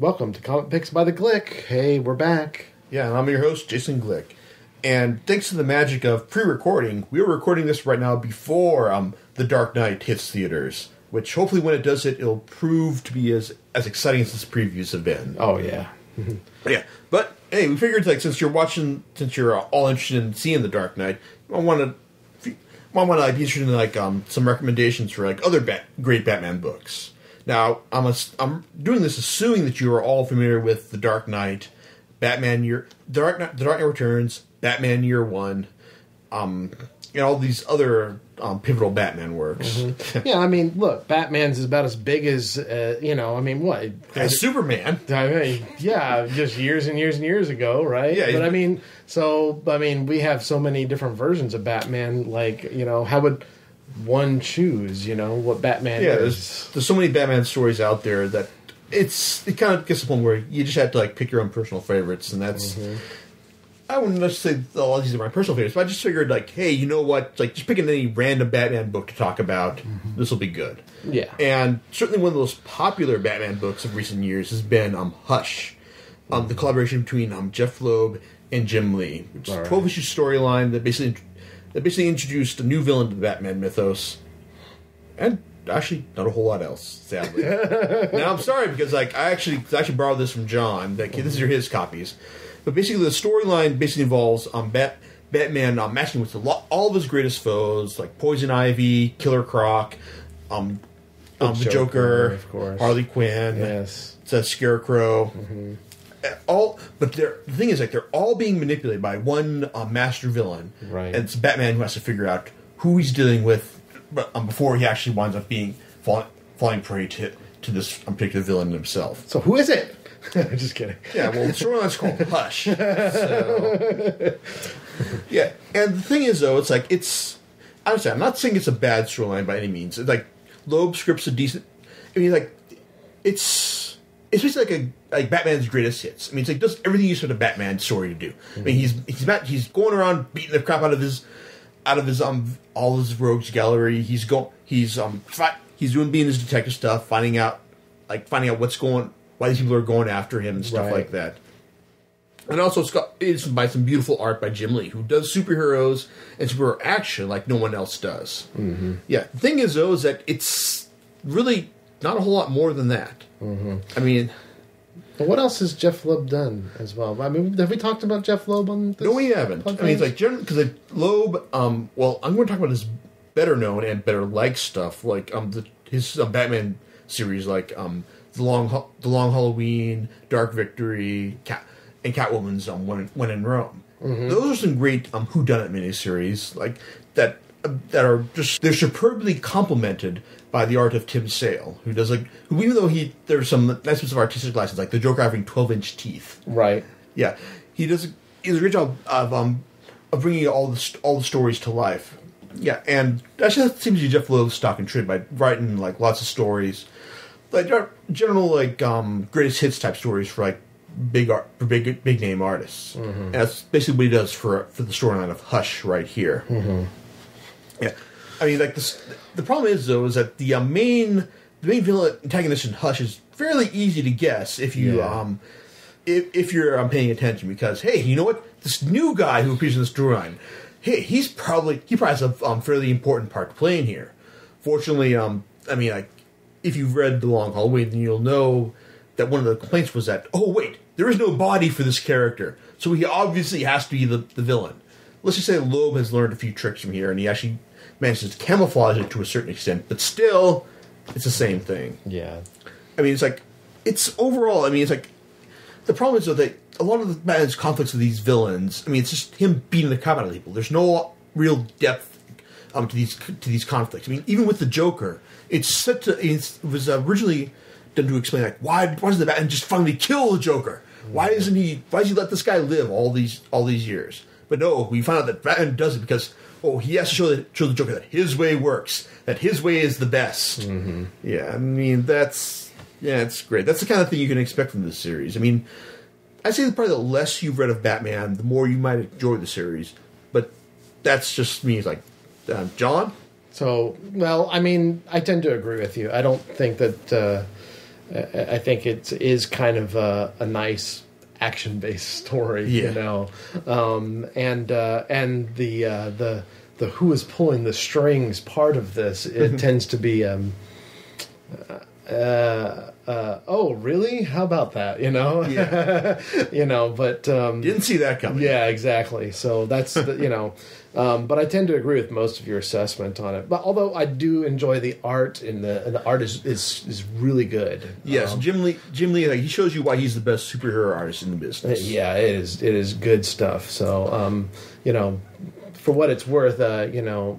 Welcome to Comic Picks by the Glick. Hey, we're back. Yeah, and I'm your host, Jason Glick. And thanks to the magic of pre-recording, we're recording this right now before The Dark Knight hits theaters, which hopefully when it does hit, it'll prove to be as exciting as its previews have been. Oh, yeah. Yeah, but hey, we figured since you're all interested in seeing The Dark Knight, I want to be interested in some recommendations for other great Batman books. Now, I'm doing this assuming that you are all familiar with The Dark Knight, The Dark Knight Returns, Batman Year One, and all these other pivotal Batman works. Mm-hmm. Yeah, I mean, look, Batman's is about as big as, what? As Superman. Just years and years and years ago, right? Yeah. But we have so many different versions of Batman, how would one choose, what Batman is? There's so many Batman stories out there that it kind of gets to the point where you just have to pick your own personal favorites, and that's... Mm-hmm. I wouldn't necessarily say all these are my personal favorites, but I just figured, hey, you know what? Just picking any random Batman book to talk about, this will be good. Yeah. And certainly one of the most popular Batman books of recent years has been Hush, the collaboration between Jeff Loeb and Jim Lee, which is a 12-issue storyline that basically introduced a new villain to the Batman mythos, and actually not a whole lot else, sadly. Now, I'm sorry, because I actually borrowed this from John. These are his copies. But basically, the storyline involves Batman matching with all of his greatest foes, like Poison Ivy, Killer Croc, the Joker, of course, Harley Quinn, yes, Scarecrow. Mm-hmm. But the thing is, they're all being manipulated by one master villain, right? And it's Batman who has to figure out who he's dealing with before he actually winds up falling prey to this particular villain himself. So who is it? I'm just kidding. Yeah, well, the storyline's called Hush. So. Yeah, and the thing is, though, honestly, I'm not saying it's a bad storyline by any means. It's Loeb scripts a decent... it's basically like Batman's greatest hits. It does everything you expect a Batman story to do. Mm-hmm. He's going around beating the crap out of his all his rogues gallery. He's doing being his detective stuff, finding out what's going... why these people are going after him and stuff like that. And also, it's by some beautiful art by Jim Lee, who does superheroes and superhero action like no one else does. Mm-hmm. Yeah, the thing is, though, is that it's really not a whole lot more than that. Mm-hmm. But what else has Jeff Loeb done as well? Have we talked about Jeff Loeb on this? No, we haven't. Podcast? Because Loeb, I'm going to talk about his better known and better liked stuff, his Batman series, The Long Halloween, Dark Victory, and Catwoman's When in Rome. Mm-hmm. Those are some great whodunit miniseries that are just they're superbly complemented by the art of Tim Sale, who does who even though there's some nice bits of artistic license, like the Joker having 12-inch teeth. Right. Yeah, he does a great job of bringing all the stories to life. Yeah, and actually that seems to be Jeff Loeb's stock and trade by writing lots of stories. General greatest hits type stories for big name artists, and that's basically what he does for the storyline of Hush right here. Mm-hmm. Yeah, the problem is though is that the main villain antagonist in Hush is fairly easy to guess if you if you're paying attention, because hey, you know what, this new guy who appears in the storyline, hey, he probably has a fairly important part to play in here. Fortunately, if you've read The Long Halloween, then you'll know that one of the complaints was that, oh, wait, there is no body for this character, so he obviously has to be the villain. Let's just say Loeb has learned a few tricks from here, and he actually manages to camouflage it to a certain extent, but still, it's the same thing. Yeah. The problem is, though, that a lot of the Batman's conflicts with these villains, it's just him beating the crap out of people. There's no real depth to these conflicts. Even with the Joker, it was originally done to explain why does the Batman just finally kill the Joker? Why does he let this guy live all these years? But no, we found out that Batman does it because he has to show the Joker that his way works, that his way is the best. Mm-hmm. Yeah, it's great. That's the kind of thing you can expect from this series. I'd say probably the less you've read of Batman, the more you might enjoy the series. But that's just me. It's John? So, I tend to agree with you. I don't think that I think it is kind of a nice action-based story, you know, and the who is pulling the strings part of this, it tends to be oh really? How about that? You know, you know, but didn't see that coming. Yeah, exactly. So that's you know. But I tend to agree with most of your assessment on it. But although I do enjoy the art, and the art is really good. Yes, Jim Lee, like, he shows you why he's the best superhero artist in the business. Yeah, it is good stuff. So you know, for what it's worth, you know,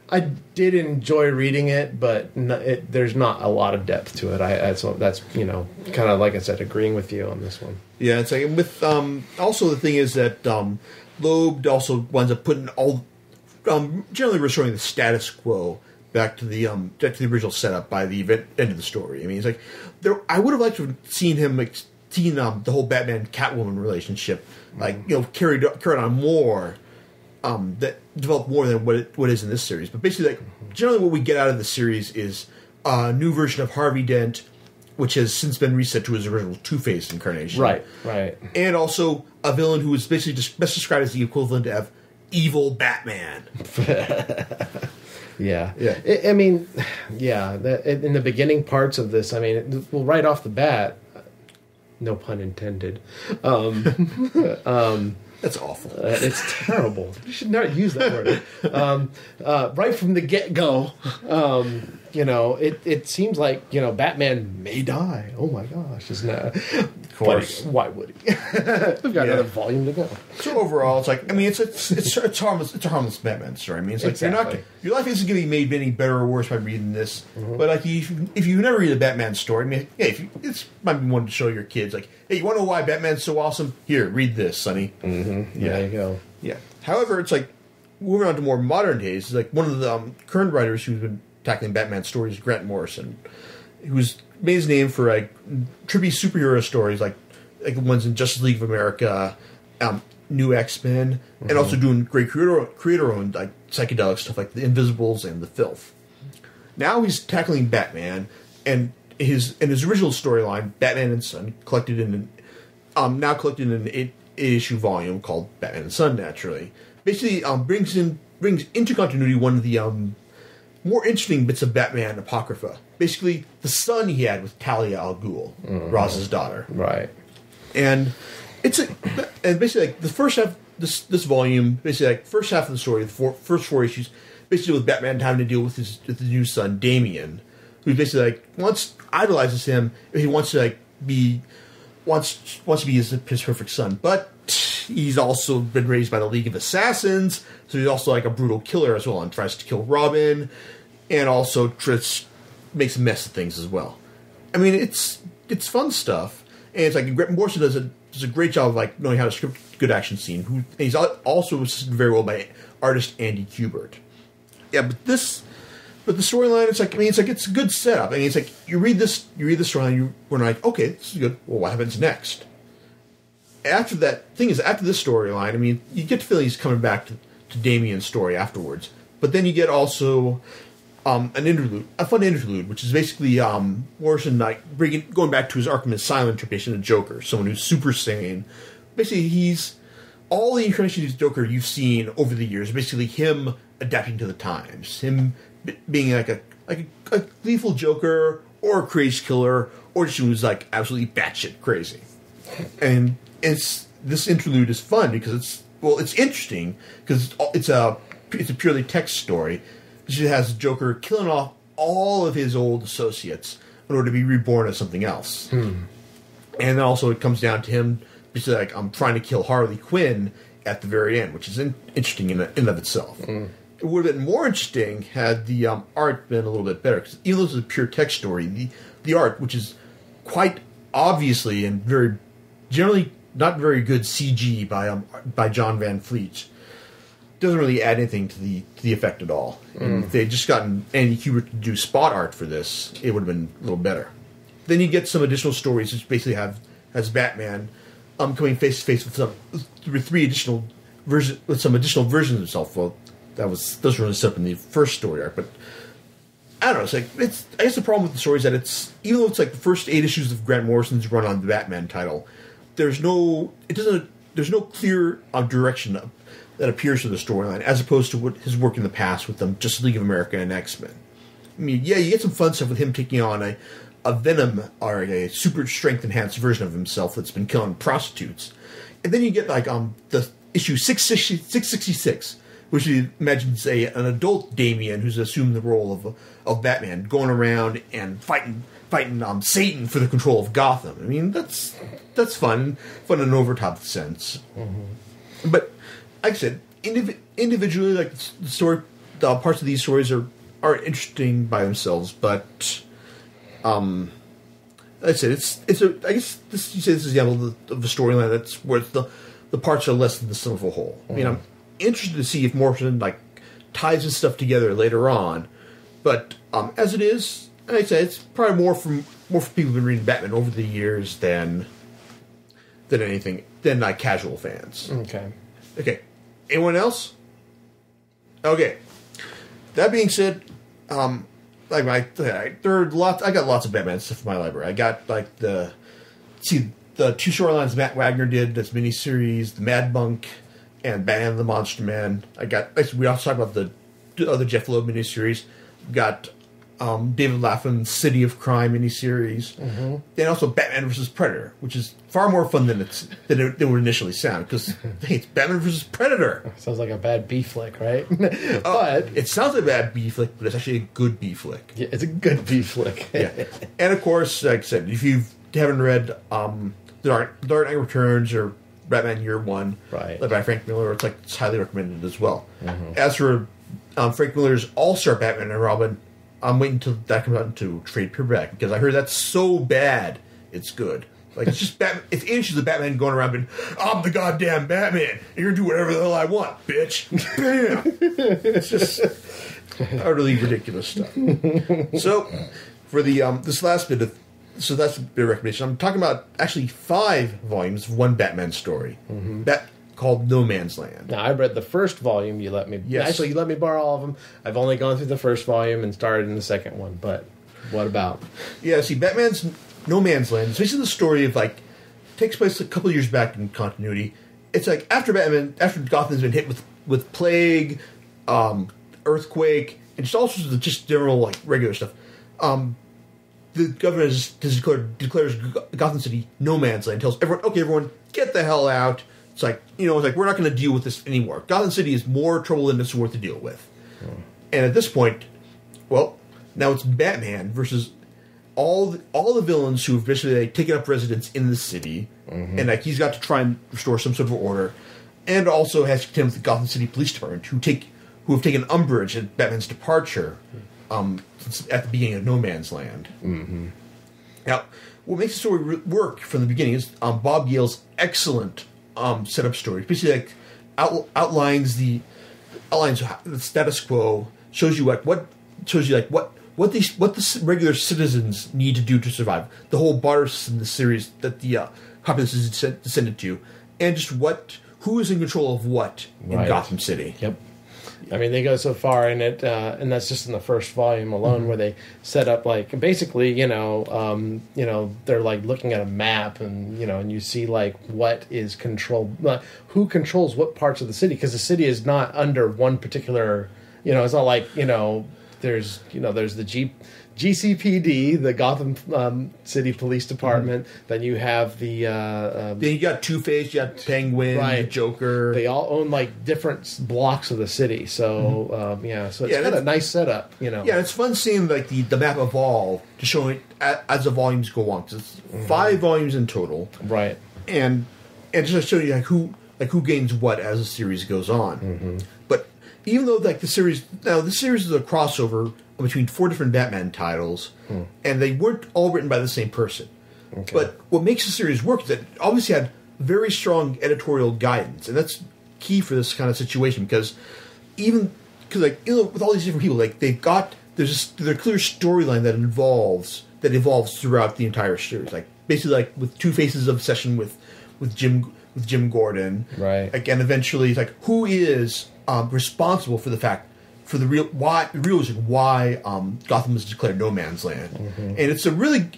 I did enjoy reading it, but there's not a lot of depth to it. That's you know, kind of like I said, agreeing with you on this one. Yeah, it's like with also the thing is that Loeb also winds up putting all generally restoring the status quo back to the original setup by the end of the story. I mean, it's like I would have liked to have seen him the whole Batman Catwoman relationship like, you know, carried on more. That developed more than what is in this series. But basically, like, generally what we get out of the series is a new version of Harvey Dent, which has since been reset to his original Two-Face incarnation. Right. And also a villain who is basically just best described as the equivalent of evil Batman. Yeah. I mean, yeah, in the beginning parts of this, I mean, well, right off the bat, no pun intended, that's awful. It's terrible. You should not use that word. Right from the get-go, you know, it seems like, you know, Batman may die. Oh my gosh, isn't that? Of course. But why would he? We've got another volume to go. So overall, it's like, I mean, it's harmless. It's a harmless Batman story. I mean, it's like exactly. your life isn't going to be made any better or worse by reading this. Mm-hmm. But like, if you never read a Batman story, I mean, hey, it's might be one to show your kids. Like, hey, you want to know why Batman's so awesome? Here, read this, Sonny. Mm-hmm. Yeah. There you go. Yeah. However, it's like moving on to more modern days. It's like one of the current writers who's been tackling Batman stories, Grant Morrison, who's made his name for like trippy superhero stories, like the ones in Justice League of America, New X-Men, and also doing great creator-owned like psychedelic stuff like The Invisibles and The Filth. Now he's tackling Batman, and his original storyline, Batman and Son, collected in an 8-issue volume called Batman and Son. Naturally, basically brings into continuity one of the more interesting bits of Batman Apocrypha. Basically, the son he had with Talia al Ghul, Raz's daughter. Right. And and basically like the first half this volume, basically like first half of the story, the first 4 issues, basically with Batman having to deal with his new son Damian, who basically like idolizes him. He wants to like wants to be his perfect son, but he's also been raised by the League of Assassins, so he's also like a brutal killer as well, and tries to kill Robin, and also makes a mess of things as well. I mean, it's fun stuff, and it's like Morrison does a great job of like knowing how to script a good action scene. And he's also assisted very well by artist Andy Kubert. Yeah, but the storyline, it's a good setup. I mean, it's like you read this storyline, we're like, okay, this is good. Well, what happens next? After this storyline, I mean, you get the feeling he's coming back to Damian's story afterwards. But then you get also a fun interlude, which is basically Morrison like going back to his Arkham Asylum interpretation of Joker, someone who's super sane. Basically, he's all the incarnations of Joker you've seen over the years. Basically, him adapting to the times, him being like a lethal Joker or a crazy killer, or just who's like absolutely batshit crazy. And this interlude is fun because it's interesting because it's a purely text story. It has Joker killing off all of his old associates in order to be reborn as something else. And also it comes down to him basically like I'm trying to kill Harley Quinn at the very end, which is interesting in and of itself. It would have been more interesting had the art been a little bit better, because even though it's a pure text story, the art, which is quite obviously and very generally not very good CG by John Van Fleet, doesn't really add anything to the effect at all. And if they had just gotten Andy Kubert to do spot art for this, it would have been a little better. Then you get some additional stories, which basically has Batman coming face to face with some additional versions of himself. Well, those were really set up in the first story arc, but I don't know. It's like I guess the problem with the story is that it's even though it's like the first 8 issues of Grant Morrison's run on the Batman title, there's no clear direction that appears to the storyline as opposed to what his work in the past with them, Justice League of America and X-Men. I mean, yeah, you get some fun stuff with him taking on a Venom or a super strength enhanced version of himself that's been killing prostitutes, and then you get like the issue 666. Which imagines an adult Damian who's assumed the role of Batman, going around and fighting Satan for the control of Gotham. I mean, that's fun in an overtop sense. Mm-hmm. But like I said, individually, like the story, the parts of these stories are interesting by themselves. But like I said, I guess you say this is the example of the storyline that's where the parts are less than the sum of a whole. Mm-hmm. I mean, I'm interested to see if Morrison like ties this stuff together later on, but as it is, like I say, it's probably more for people who've been reading Batman over the years than anything than like casual fans. Okay. Anyone else? Okay. That being said, like I got lots of Batman stuff in my library. I got like the 2 storylines Matt Wagner did, this miniseries, the Mad Monk, and Batman the Monster Man. We also talked about the other Jeff Loeb miniseries. We got David Laffin's City of Crime miniseries, mm-hmm. and also Batman vs. Predator, which is far more fun than it would initially sound, because hey, it's Batman vs. Predator. Sounds like a bad B flick, right? But it sounds like a bad B flick, but it's actually a good B flick. Yeah, it's a good B flick. Yeah, and of course, like I said, if you haven't read The Dark Knight Returns or Batman Year One, right, led by Frank Miller, it's highly recommended as well. Mm-hmm. As for Frank Miller's All-Star Batman and Robin, I'm waiting until that comes out into trade paperback, because I heard that's so bad it's good. Like, it's just Batman. It's issues of Batman going around and I'm the goddamn Batman. You're gonna do whatever the hell I want, bitch. Bam. It's just utterly ridiculous stuff. So for the this last bit of. So that's a bit of recommendation. I'm talking about actually 5 volumes of one Batman story, mm-hmm. Called No Man's Land. Now, I read the first volume. You let me borrow all of them. I've only gone through the first volume and started in the second one. But what about? Yeah, see, Batman's No Man's Land is basically the story of takes place a couple of years back in continuity. It's like after Gotham's been hit with plague, earthquake, and just all sorts of just general regular stuff. The governor declares Gotham City no man's land. Tells everyone, okay, everyone, get the hell out. It's like, we're not going to deal with this anymore. Gotham City is more trouble than it's worth to deal with. And at this point, well, now it's Batman versus all the villains who have basically taken up residence in the city, mm-hmm. and he's got to try and restore some sort of order, and also has to contend with the Gotham City Police Department who have taken umbrage at Batman's departure. At the beginning of No Man's Land. Mm-hmm. Now, what makes the story work from the beginning is Bob Gale's excellent setup story. Basically, outlines the status quo, shows you what the regular citizens need to do to survive. The whole barter system in the series that the populace is descended to, and just who is in control of what in Gotham City. Yep. I mean, they go so far in it, and that's just in the first volume alone, mm-hmm. where they set up basically, they're looking at a map, and and you see what is controlled, who controls what parts of the city, because the city is not under one particular, it's not like there's the GCPD, the Gotham City Police Department. Mm-hmm. Then you have the. Then you got Two-Face, you got Penguin, right. Joker. They all own different blocks of the city. So mm-hmm. So it's got a nice setup. Yeah, it's fun seeing the map evolve to show it as the volumes go on. 'Cause it's mm-hmm. 5 volumes in total, right? And just to show you who gains what as the series goes on. Mm-hmm. But even though the series is a crossover between 4 different Batman titles, and they weren't all written by the same person. Okay. But what makes the series work is that it obviously had very strong editorial guidance, and that's key for this kind of situation, because with all these different people, there's a clear storyline that evolves throughout the entire series. Basically, with Two-Face's obsession with Jim Gordon, right? And eventually, who is responsible for the fact for the real reason why Gotham was declared no man's land, and it's a really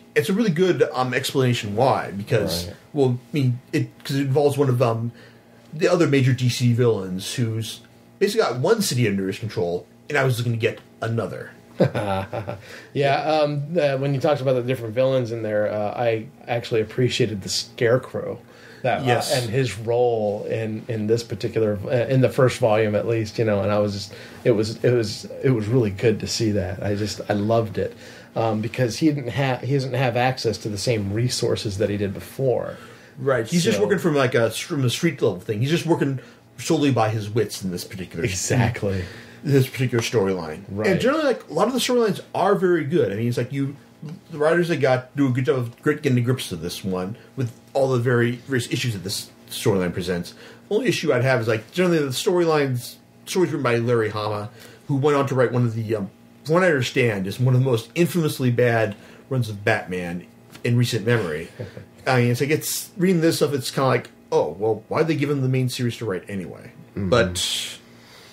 good explanation why, because well, I mean, because it involves one of the other major DC villains who's basically got one city under his control, and I was looking to get another. When you talked about the different villains in there, I actually appreciated the Scarecrow. And his role in this particular in the first volume at least, and I was just it was really good to see that. I loved it because he doesn't have access to the same resources that he did before. Right, he's just working from a street level thing. He's just working solely by his wits in this particular this particular storyline. Right, and generally, a lot of the storylines are very good. I mean, it's like the writers do a good job of getting to grips to this one with all the various issues that this storyline presents. The only issue I'd have is generally the stories written by Larry Hama, who went on to write one of the, from what I understand, is one of the most infamously bad runs of Batman in recent memory. I mean, it's reading this stuff. It's kind of like, oh well, why'd they give him the main series to write anyway? Mm-hmm. But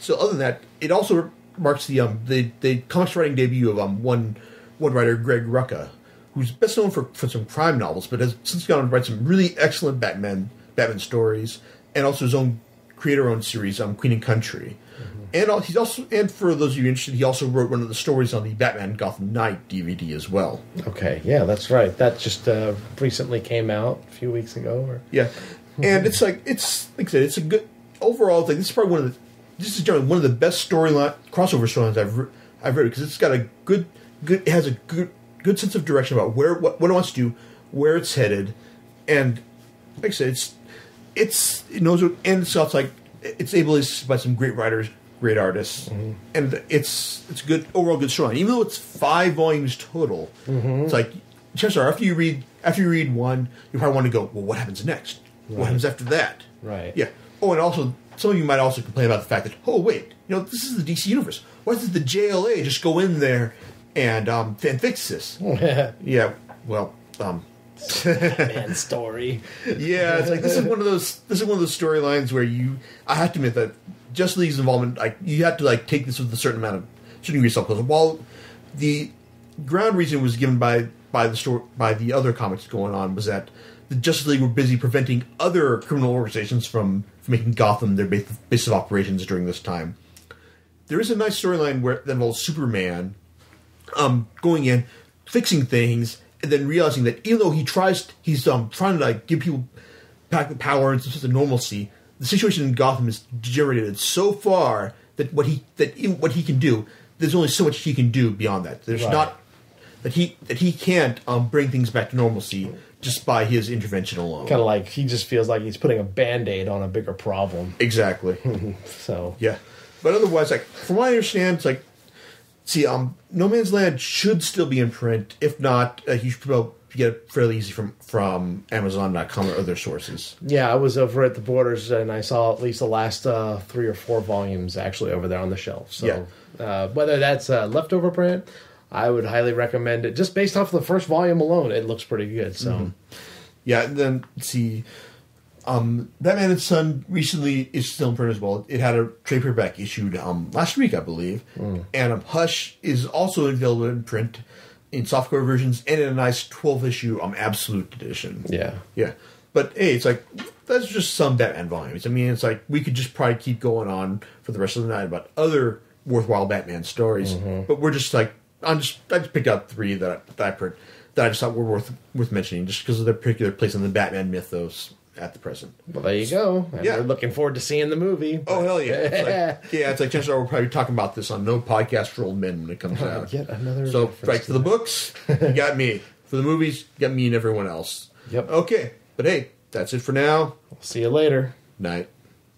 so other than that, it also marks the comics writing debut of one writer, Greg Rucka, who's best known for some crime novels, but has since gone on to write some really excellent Batman stories, and also his own creator-owned series, Queen and Country. Mm-hmm. And for those of you interested, he also wrote one of the stories on the Batman Gotham Knight DVD as well. Okay, yeah, that's right. That just recently came out a few weeks ago. Yeah, and it's like I said, it's a good overall thing. This is probably this is generally one of the best crossover storylines I've read, because it's got a good. It has a good sense of direction about what it wants to do, where it's headed, and like I said, it knows what, and it's also it's able to by some great writers, great artists, and it's good overall good storyline. Even though it's 5 volumes total, it's like chances are after you read one, you probably want to go, well, what happens next? Right. What happens after that? Right. Yeah. Oh, and also some of you might also complain about the fact that, oh wait, this is the DC universe. Why doesn't the JLA just go in there and fix this? Yeah, well, Batman story. Yeah, it's this is one of those storylines where I have to admit that Justice League's involvement, you have to take this with a certain amount of degree of self-closure. While the ground reason was given by the other comics going on was that the Justice League were busy preventing other criminal organizations from making Gotham their base of operations during this time. There is a nice storyline that involves Superman going in, fixing things, and then realizing that even though he's trying to give people back the power and some sense of normalcy, the situation in Gotham is degenerated so far that what he can do, there's only so much he can do beyond that. There's not that he can't bring things back to normalcy just by his intervention alone. Kind of he just feels like he's putting a Band-Aid on a bigger problem. Exactly. So yeah, but otherwise, from what I understand, No Man's Land should still be in print. If not, you should probably get it fairly easy from Amazon.com or other sources. Yeah, I was over at the Borders and I saw at least the last 3 or 4 volumes actually over there on the shelf. So whether that's leftover print, I would highly recommend it. Just based off the first volume alone, it looks pretty good. So, yeah. And then let's see, Batman and Son recently is still in print as well. It had a trade paperback issued last week, I believe, and Hush is also available in print in softcover versions and in a nice 12-issue Absolute edition. Yeah. But hey, it's that's just some Batman volumes. I mean, it's we could just probably keep going on for the rest of the night about other worthwhile Batman stories, but we're just I just picked out 3 that I just thought were worth mentioning, just because of their particular place in the Batman mythos at the present. Well, there you go. And we're looking forward to seeing the movie. Oh, hell yeah. Chances are we'll probably be talking about this on No Podcast for Old Men when it comes out. Yet another. So, for the books, you got me. For the movies, you got me and everyone else. Yep. Okay. But hey, that's it for now. See you later. Night.